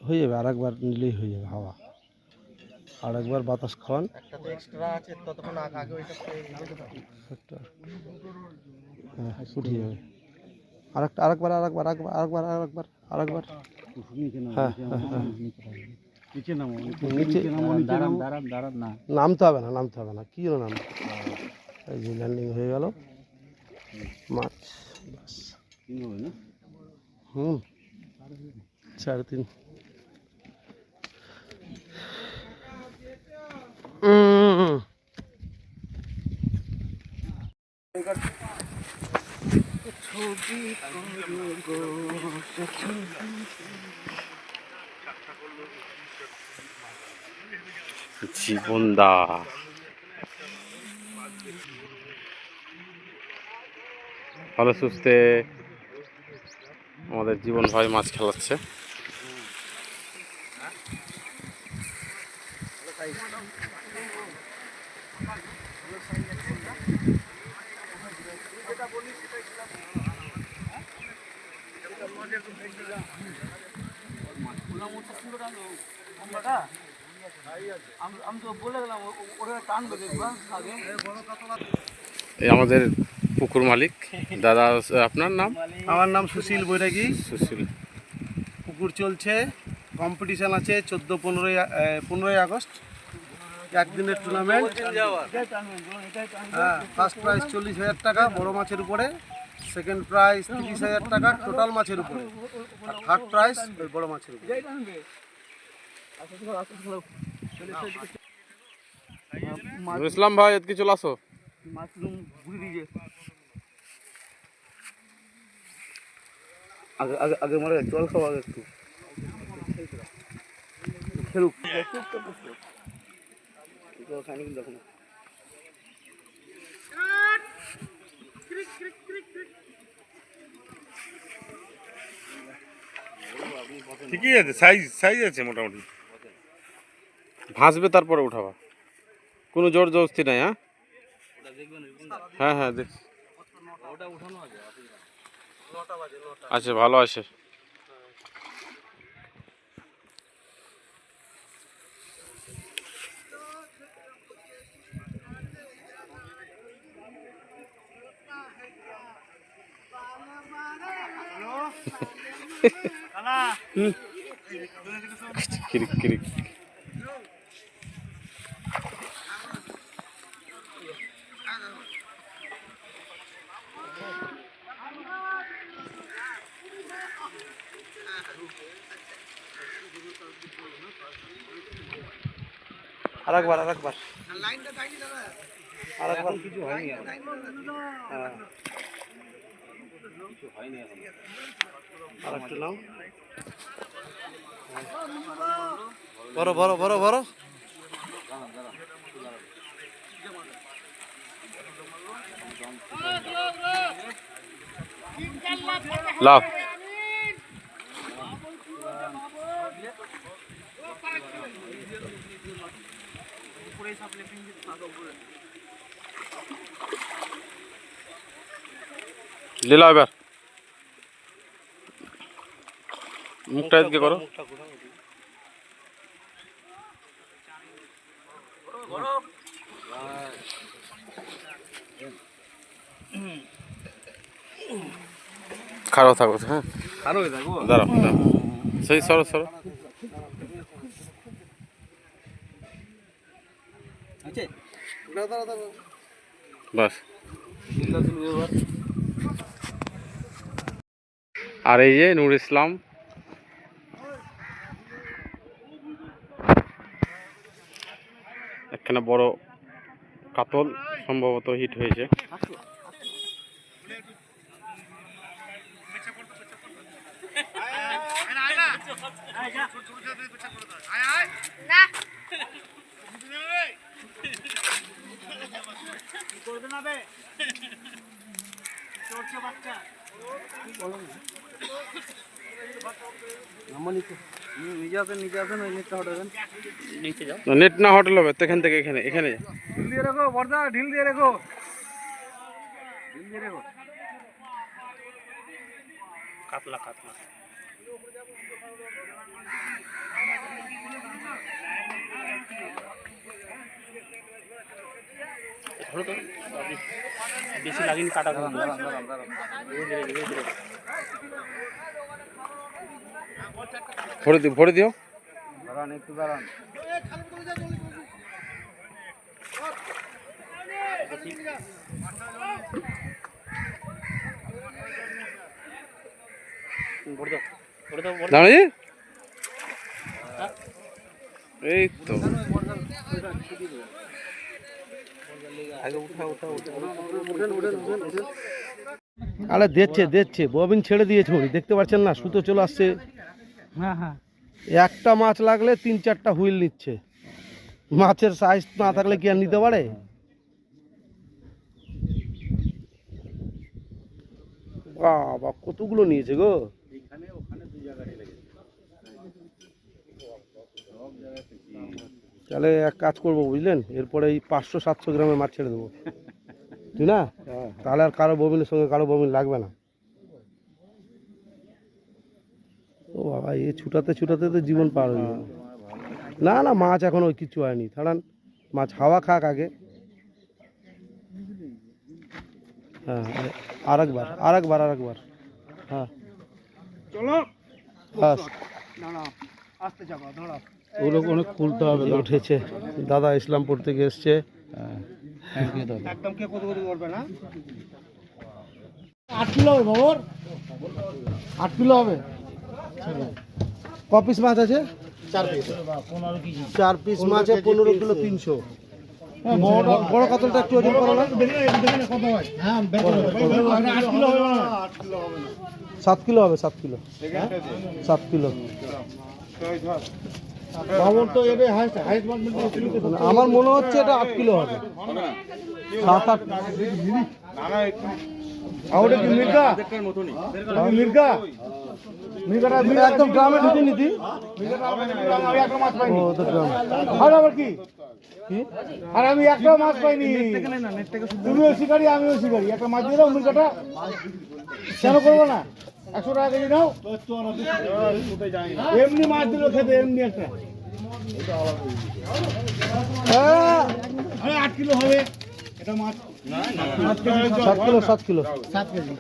হয়ে যাবে, আরেকবার নিলেই হয়ে যাবে হাওয়া। আরেকবার বাতাস খাওয়ান। একটা তো এক্সট্রা আছে, ততক্ষণ আগে ওইটা একটা হ্যাঁ উঠে যাবে। আরেকবার আরেকবার আরেকবার আরেকবার আরেকবার আরেকবার। হ্যাঁ হ্যাঁ হ্যাঁ নিচে নামো, নিচে নামতে হবে না, নামতে হবে না, কি জন্য নামতে? এই যে ল্যান্ডিং হয়ে গেল মাছ। বাস হুম 3.5। জীবনদা ভালো সুস্থে আমাদের জীবন ভাই মাছ খেলাচ্ছে। এই আমাদের পুকুর মালিক দাদা, আপনার নাম? আমার নাম সুশীল বৈরাগী। সুশীল। পুকুর চলছে, কম্পিটিশান আছে 15ই আগস্ট, একদিনের টুর্নামেন্ট। হ্যাঁ, ফার্স্ট প্রাইজ 40,000 টাকা বড় মাছের উপরে, সেকেন্ড প্রাইজ 30,000 টাকা টোটাল মাছের উপরে, আর থার্ড প্রাইজ ওই বড় মাছের উপরে। ইসলাম ভাই এদিকে চলে আসো। আগে আগে আগে মারে জল খাওয়া একটু খেলুক। ঠিকই আছে, সাইজ সাইজ আছে মোটামুটি। ভাসবে তারপরে উঠাবা, কোনো জোর জবস্তি নাই। হ্যাঁ হ্যাঁ হ্যাঁ দেখ আছে, ভালো আছে। কিরিক কিরিক। আরেকবার আরেকবার আরেকবার। কিছু হয়নি, আরেকটু নাও, বড় বড় বড় বড়। লাভ লীলা, এবার মুখটা এদিকে করো। খারাপ থাকো, হ্যাঁ দাঁড়াও দাঁড়াও, সেই সরো সরো। বাস। আর এই যে নূর ইসলাম, একখানা বড় কাতল সম্ভবত হিট হয়েছে। নেট না হোটেল হবে তো, এখান থেকে এখানে এখানে ঢিল দিয়ে রেখো বর্দা, ঢিল দিয়ে রেখো, ঢিল দিয়ে রেখো। কাতলা কাতলা বেশি লাগেনি কাটা ভরে দিও দাঁড়িয়ে এই তো আরে দিচ্ছে ববিন ছেড়ে দিয়েছে উনি, দেখতে পাচ্ছেন না, সুতো চলে আসছে। হ্যাঁ হ্যাঁ একটা মাছ লাগলে 3-4টা হুইল নিচ্ছে। মাছের সাইজ না থাকলে কি আর নিতে পারে? বাবা কতগুলো নিয়েছে গো। তাহলে এক কাজ করবো বুঝলেন, এরপরে এই 500-700 গ্রামের মাছ ছেড়ে দেবো, ঠিক না? তাহলে আর কারো ববিনের সঙ্গে কারো ববিন লাগবে না। ও বাবা, এই ছুটাতে তো জীবন পার হয়ে যাবে। না না, মাছ এখন ওই কিছু হয়নি, ছাড়ান মাছ হাওয়া খাক আগে। হ্যাঁ আরেকবার হ্যাঁ চলো বাস। দাঁড়াও আস্তে যাবা দাঁড়াও ওগুলো অনেক খুলতে হবে। উঠেছে দাদা, ইসলামপুর থেকে এসছে। একদম কে কত করবে না 8 কিলো হবে বাবর 8 কিলো হবে। ক পিস মাছ আছে? 4 পিস 15 কেজি 4 পিস মাছে 15 কিলো 300। বড় কাতলটা একটু ওজন করো না। কত হয়? হ্যাঁ 8 কিলো হবে না 8 কিলো হবে না 7 কিলো হবে 7 কিলো 7 কিলো। বাবর তো এবে হাইট মাছ আমার মনে হচ্ছে এটা 8 কিলো হবে। 7-8 আউটে কি মির্গা মির্গা মির্গাটা একদম গ্রামে ঢুকে নিতি। আমি একটা মাছ পাইনি ও তো গ্রাম। আর আবার কি কি আর আমি একটা মাছ পাইনি। তুমিও শিকারি আমিও শিকারি, একটা মাছ দিয়ে দাও মির্গাটা। কেন করবো না? 100 টাকা কেজি নাও। এমনি মাছ দিল খেতে, এমনি একটা 8 কিলো হবে এটা মাছ। 7 কিলো 7 কিলো 7 কেজি